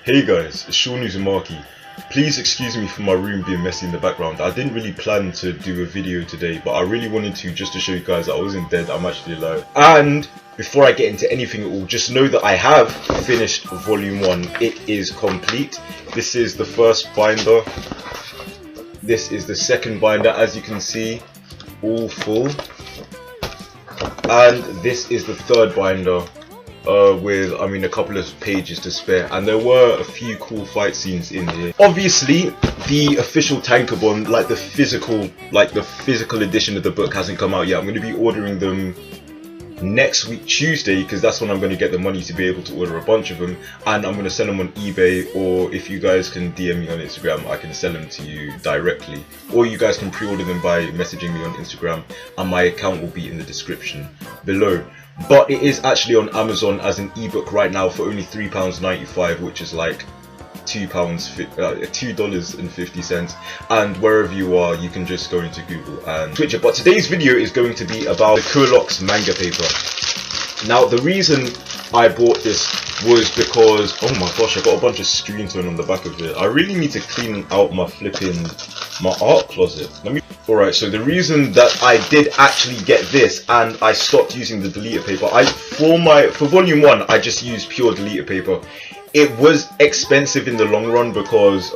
Hey guys, it's Sean Uzumaki. Please excuse me for my room being messy in the background. I didn't really plan to do a video today, but I really wanted to just to show you guys that I wasn't dead, I'm actually alive. And before I get into anything at all, just know that I have finished volume 1. It is complete. This is the first binder. This is the second binder, as you can see, all full. And this is the third binder. With a couple of pages to spare, and there were a few cool fight scenes in here. Obviously the official tankobon, like the physical edition of the book, hasn't come out yet. I'm going to be ordering them next week Tuesday, because that's when I'm going to get the money to be able to order a bunch of them, and I'm going to send them on eBay, or if you guys can DM me on Instagram, I can sell them to you directly, or you guys can pre-order them by messaging me on Instagram, and my account will be in the description below. But it is actually on Amazon as an ebook right now for only £3.95, which is like $2.50, and wherever you are, you can just go into Google and switch it. But today's video is going to be about the Kuelox manga paper. Now, the reason I bought this was because, oh my gosh, I got a bunch of screen tone on the back of it. I really need to clean out my art closet. Alright, so the reason that I did actually get this and I stopped using the deleter paper, for volume 1 I just used pure deleter paper. It was expensive in the long run because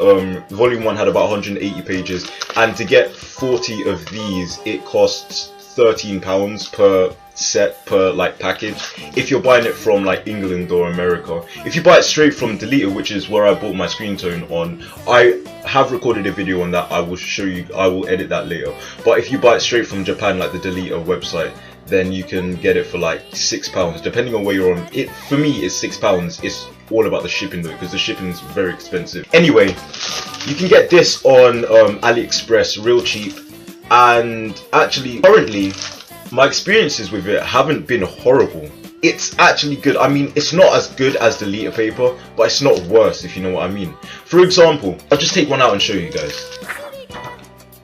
volume 1 had about 180 pages, and to get 40 of these it costs £13 per set, per package, if you're buying it from England or America. If you buy it straight from Deleter, which is where I bought my screen tone on, I have recorded a video on that. I will show you, I will edit that later. But if you buy it straight from Japan, like the Deleter website, then you can get it for £6, depending on where you're on. It, for me, it's £6. It's all about the shipping though, because the shipping is very expensive. Anyway, you can get this on AliExpress real cheap, and actually currently my experiences with it haven't been horrible. It's actually good. I mean, it's not as good as the deleter paper, but it's not worse, if you know what I mean. For example, I'll just take one out and show you guys.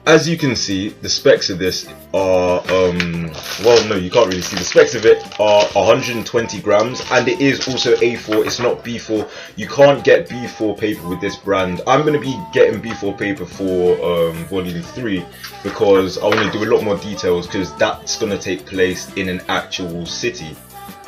As you can see, the specs of this are, well, no, you can't really see. The specs of it are 120 grams, and it is also A4, it's not B4. You can't get B4 paper with this brand. I'm going to be getting B4 paper for volume 3, because I want to do a lot more details, because that's going to take place in an actual city,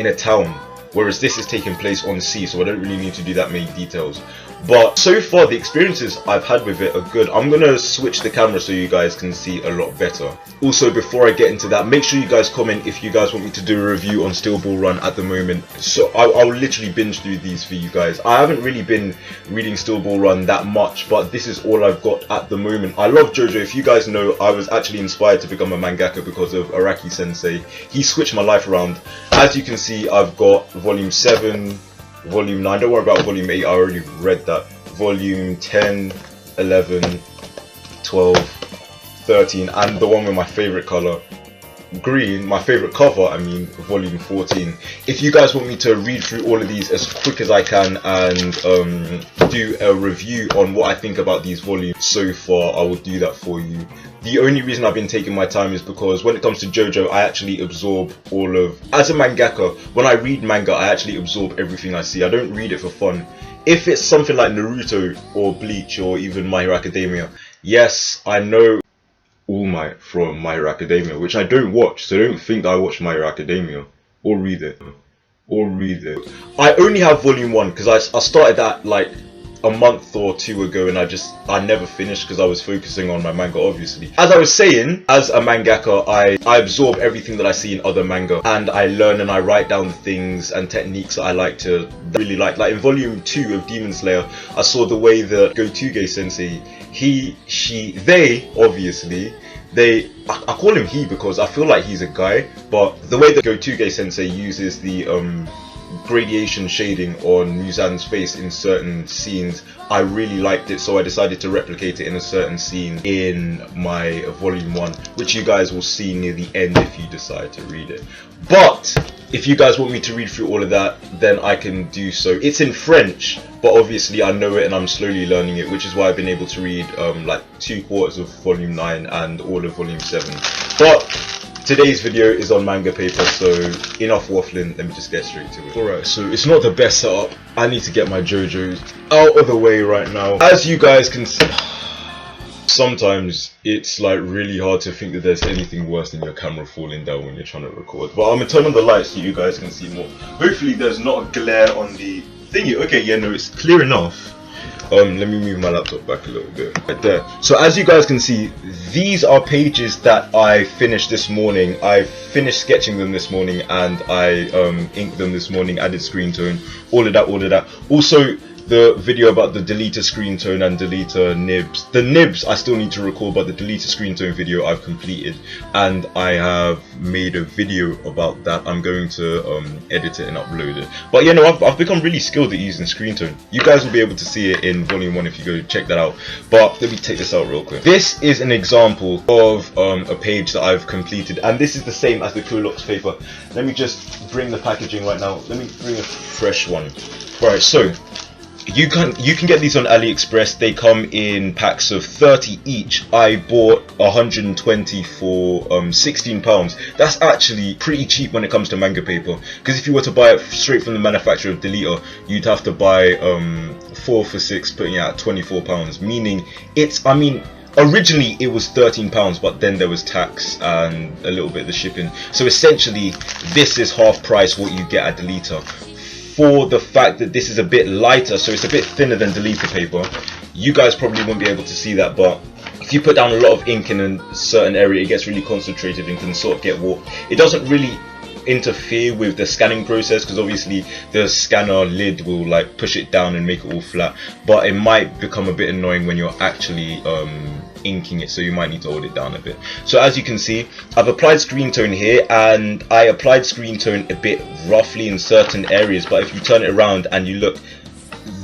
in a town, whereas this is taking place on sea, so I don't really need to do that many details. But so far the experiences I've had with it are good. I'm gonna switch the camera so you guys can see a lot better. Also, before I get into that, make sure you guys comment if you guys want me to do a review on Steel Ball Run at the moment. So I'll literally binge through these for you guys. I haven't really been reading Steel Ball Run that much, but this is all I've got at the moment. I love JoJo. If you guys know, I was actually inspired to become a mangaka because of Araki Sensei. He switched my life around. As you can see, I've got volume 7, volume 9, don't worry about volume 8, I already read that. Volume 10, 11, 12, 13, and the one with my favourite colour, green, my favourite cover, volume 14. If you guys want me to read through all of these as quick as I can and do a review on what I think about these volumes so far, I will do that for you. The only reason I've been taking my time is because when it comes to JoJo, I actually absorb all of, as a mangaka, when I read manga, I actually absorb everything I see. I don't read it for fun. If it's something like Naruto or Bleach or even My Hero Academia, yes, I know All Might from My Hero Academia, which I don't watch, so don't think I watch My Hero Academia or read it. I only have volume 1 because I started that a month or 2 ago, and I never finished because I was focusing on my manga, obviously. As I was saying, as a mangaka, I absorb everything that I see in other manga, and I learn and I write down things and techniques that I really like. Like in volume 2 of Demon Slayer, I saw the way that Gotoge Sensei, they, obviously, I call him he because I feel like he's a guy, but the way that Gotoge Sensei uses the gradation shading on Muzan's face in certain scenes, I really liked it, so I decided to replicate it in a certain scene in my volume 1, which you guys will see near the end if you decide to read it. But if you guys want me to read through all of that, then I can do so. It's in French, but obviously I know it and I'm slowly learning it, which is why I've been able to read 2/4 of volume 9 and all of volume 7. But today's video is on manga paper, so enough waffling, let me just get straight to it. Alright, so it's not the best setup. I need to get my JoJo's out of the way right now. As you guys can see, sometimes it's like really hard to think that there's anything worse than your camera falling down when you're trying to record. But I'm gonna turn on the lights so you guys can see more. Hopefully there's not a glare on the thingy. Okay, yeah, no, it's clear enough. Let me move my laptop back a little bit. Right there. So as you guys can see, these are pages that I finished this morning. I finished sketching them this morning, and I inked them this morning, added screen tone, all of that. Also, the video about the deleter screen tone and deleter nibs. The nibs I still need to record, but the deleter screen tone video I've completed, and I have made a video about that. I'm going to edit it and upload it. But you know, I've become really skilled at using screen tone. You guys will be able to see it in volume 1 if you go check that out. But let me take this out real quick. This is an example of a page that I've completed, and this is the same as the Kuelox paper. Let me just bring the packaging right now. Let me bring a fresh one. Right, so you can get these on AliExpress. They come in packs of 30 each. I bought 120 for £16. That's actually pretty cheap when it comes to manga paper, because if you were to buy it straight from the manufacturer of Deleter, you'd have to buy 4 for 6, putting it at £24, meaning it's, I mean, originally it was £13, but then there was tax and a little bit of the shipping, so essentially this is half price what you get at Deleter. For the fact that this is a bit lighter, so it's a bit thinner than deleter paper. You guys probably won't be able to see that, but if you put down a lot of ink in a certain area, it gets really concentrated and can sort of get warped. It doesn't really interfere with the scanning process, because obviously the scanner lid will like push it down and make it all flat, but it might become a bit annoying when you're actually inking it, so you might need to hold it down a bit. So as you can see, I've applied screen tone here, and I applied screen tone a bit roughly in certain areas, but if you turn it around and you look,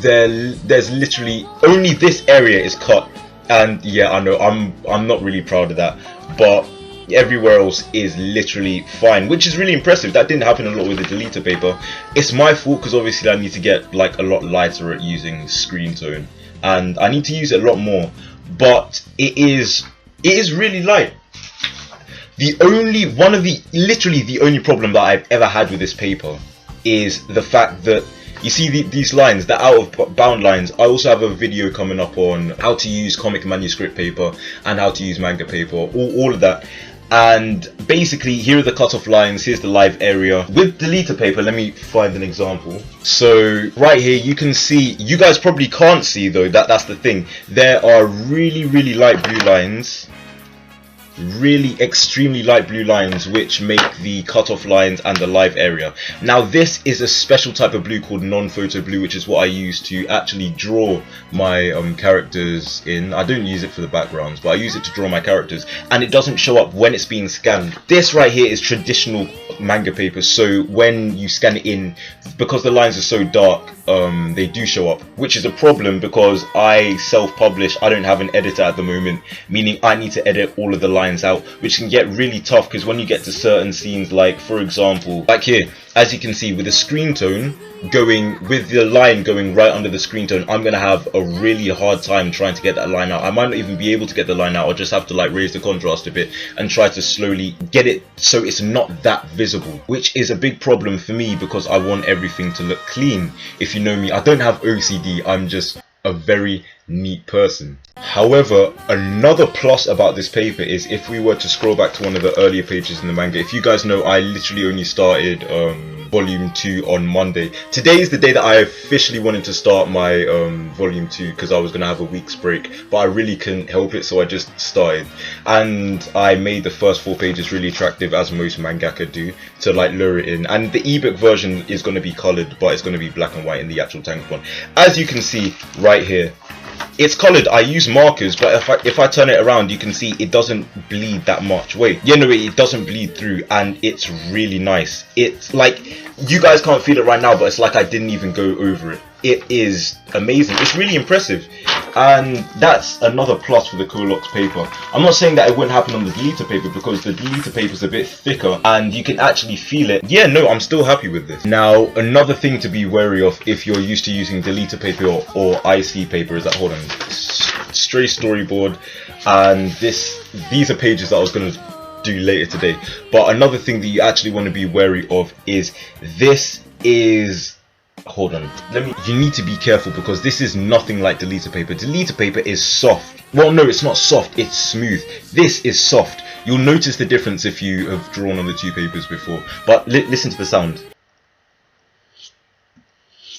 there's literally only this area is cut, and yeah, I know I'm not really proud of that, but everywhere else is literally fine, which is really impressive. That didn't happen a lot with the deleter paper. It's my fault, because obviously I need to get like a lot lighter at using screen tone, and I need to use it a lot more, but it is really light. Literally the only problem that I've ever had with this paper is the fact that you see these lines, the out of bound lines. I also have a video coming up on how to use comic manuscript paper and how to use manga paper, all of that. And basically, here are the cutoff lines, here's the live area. With deleter paper, let me find an example. So right here you can see, you guys probably can't see though, that's the thing, there are really light blue lines, really extremely light blue lines, which make the cutoff lines and the live area. Now this is a special type of blue called non-photo blue, which is what I use to actually draw my characters in. I don't use it for the backgrounds, but I use it to draw my characters, and it doesn't show up when it's being scanned. This right here is traditional manga paper, so when you scan it in, because the lines are so dark, they do show up, which is a problem because I self-publish. I don't have an editor at the moment, meaning I need to edit all of the lines out, which can get really tough, because when you get to certain scenes, like for example like here, as you can see, with the screen tone going, with the line going right under the screen tone, I'm gonna have a really hard time trying to get that line out. I might not even be able to get the line out. I'll just have to like raise the contrast a bit and try to slowly get it so it's not that visible, which is a big problem for me because I want everything to look clean. If you know me, I don't have OCD, I'm just a very neat person. However, another plus about this paper is, if we were to scroll back to one of the earlier pages in the manga, if you guys know, I literally only started volume 2 on Monday. Today is the day that I officially wanted to start my volume 2, because I was going to have a week's break, but I really couldn't help it, so I just started, and I made the first 4 pages really attractive, as most mangaka do, to like lure it in. And the ebook version is going to be coloured, but it's going to be black and white in the actual tank one. As you can see right here, it's coloured. I use markers, but if I turn it around, you can see it doesn't bleed that much. Wait, yeah, no, it doesn't bleed through, and it's really nice. It's like, you guys can't feel it right now, but it's like I didn't even go over it. It is amazing. It's really impressive, and that's another plus for the Kuelox paper. I'm not saying that it wouldn't happen on the deleter paper, because the deleter paper is a bit thicker and you can actually feel it. Yeah, no, I'm still happy with this. Now, another thing to be wary of if you're used to using deleter paper or IC paper is that, hold on, stray storyboard, and these are pages that I was going to do later today. But another thing that you actually want to be wary of is this is, hold on, you need to be careful, because this is nothing like deleter paper. Deleter paper is soft. Well, no, it's not soft, it's smooth. This is soft. You'll notice the difference if you have drawn on the two papers before. But listen to the sound.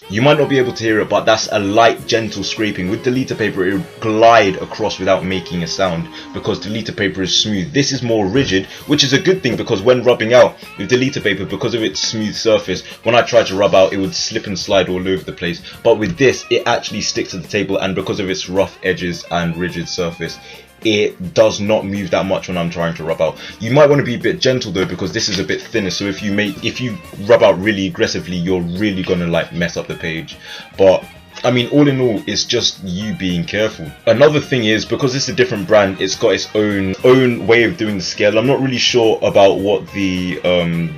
You might not be able to hear it, but that's a light, gentle scraping. With deleter paper, it will glide across without making a sound, because deleter paper is smooth. This is more rigid, which is a good thing, because when rubbing out with deleter paper, because of its smooth surface, when I tried to rub out, it would slip and slide all over the place. But with this, it actually sticks to the table, and because of its rough edges and rigid surface, it does not move that much when I'm trying to rub out. You might want to be a bit gentle though, because this is a bit thinner, so if you rub out really aggressively, you're really gonna like mess up the page. But I mean, all in all, it's just you being careful. Another thing is, because it's a different brand, it's got its own way of doing the scale. I'm not really sure about what the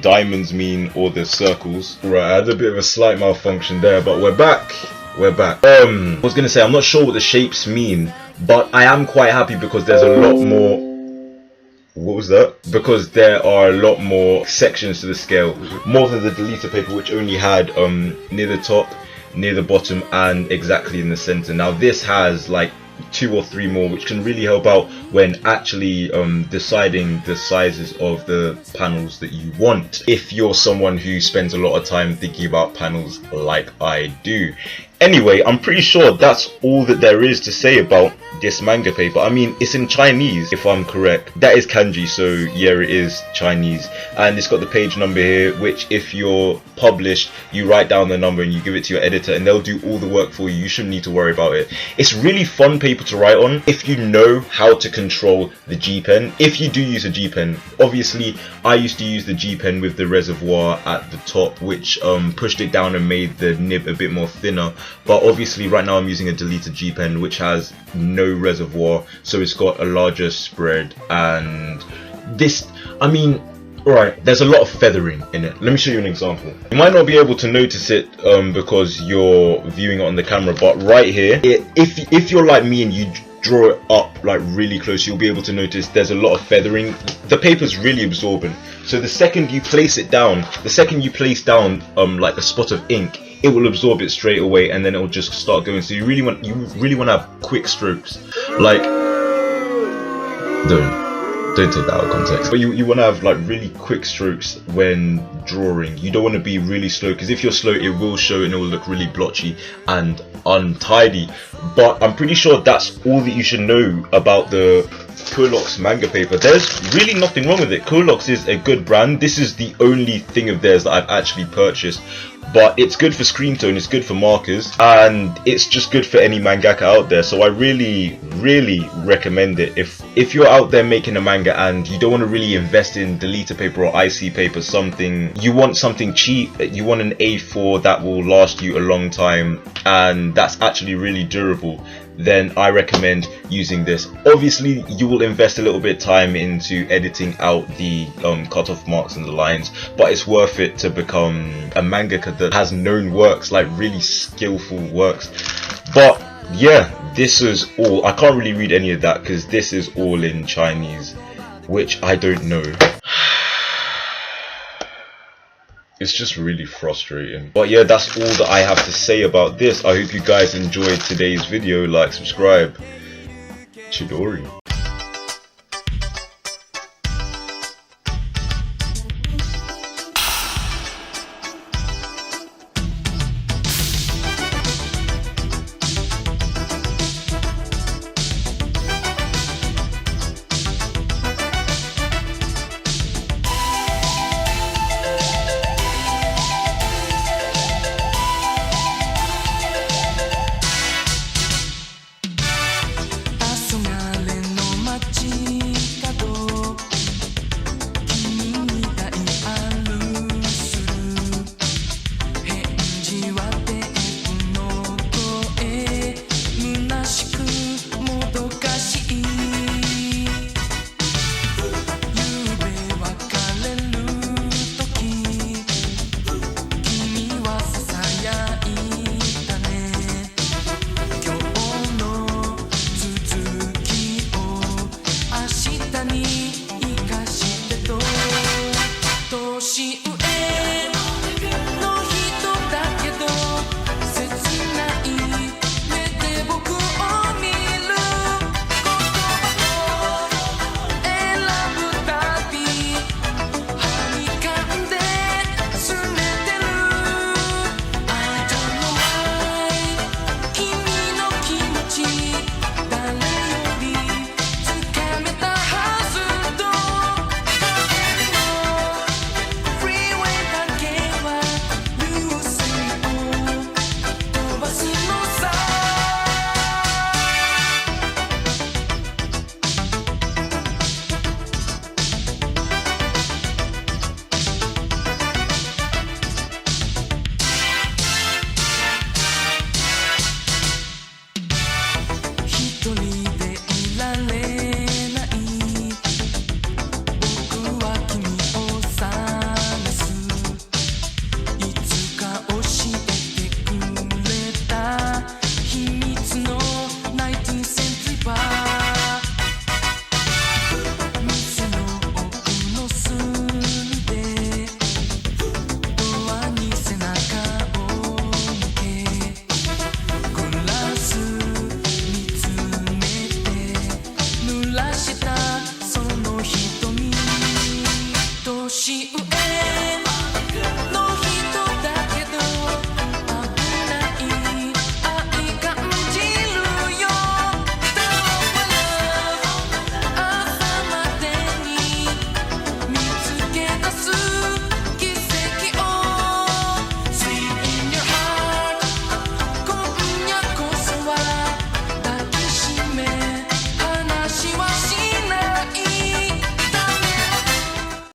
diamonds mean or the circles. Right, I had a bit of a slight malfunction there, but we're back. I was gonna say, I'm not sure what the shapes mean, but I am quite happy because there's a lot more. What was that? Because there are a lot more sections to the scale, more than the deleter paper, which only had near the top, near the bottom, and exactly in the center. Now this has like 2 or 3 more, which can really help out when actually deciding the sizes of the panels that you want, if you're someone who spends a lot of time thinking about panels like I do. Anyway, I'm pretty sure that's all that there is to say about this manga paper. I mean, it's in Chinese, if I'm correct. That is kanji, so yeah, it is Chinese. And it's got the page number here, which if you're published, you write down the number and you give it to your editor, and they'll do all the work for you. You shouldn't need to worry about it. It's really fun paper to write on if you know how to control the G pen. If you do use a G pen, obviously I used to use the G pen with the reservoir at the top, which pushed it down and made the nib a bit more thinner. But obviously right now I'm using a deleted G pen, which has no reservoir, so it's got a larger spread. And this, I mean, alright, there's a lot of feathering in it. Let me show you an example. You might not be able to notice it because you're viewing it on the camera, but right here, if you're like me and you draw it up like really close, you'll be able to notice there's a lot of feathering. The paper's really absorbent, so the second you place it down, like a spot of ink, it will absorb it straight away, and then it will just start going. So you really want to have quick strokes. Like, don't take that out of context, but you want to have like really quick strokes when drawing. You don't want to be really slow, because if you're slow, it will show and it will look really blotchy and untidy. But I'm pretty sure that's all that you should know about the Kuelox manga paper. There's really nothing wrong with it. Kuelox is a good brand. This is the only thing of theirs that I've actually purchased, but it's good for screen tone, it's good for markers, and it's just good for any mangaka out there. So I really recommend it. If you're out there making a manga and you don't want to really invest in deleter paper or IC paper, you want something cheap, you want an A4 that will last you a long time and that's actually really durable, then I recommend using this. Obviously you will invest a little bit of time into editing out the cutoff marks and the lines, but it's worth it to become a mangaka that has known works, like really skillful works. But yeah, this is all. I can't really read any of that because this is all in Chinese, which I don't know. It's just really frustrating. But yeah, that's all that I have to say about this. I hope you guys enjoyed today's video. Like, subscribe. Chidori. Asomale no दुनिया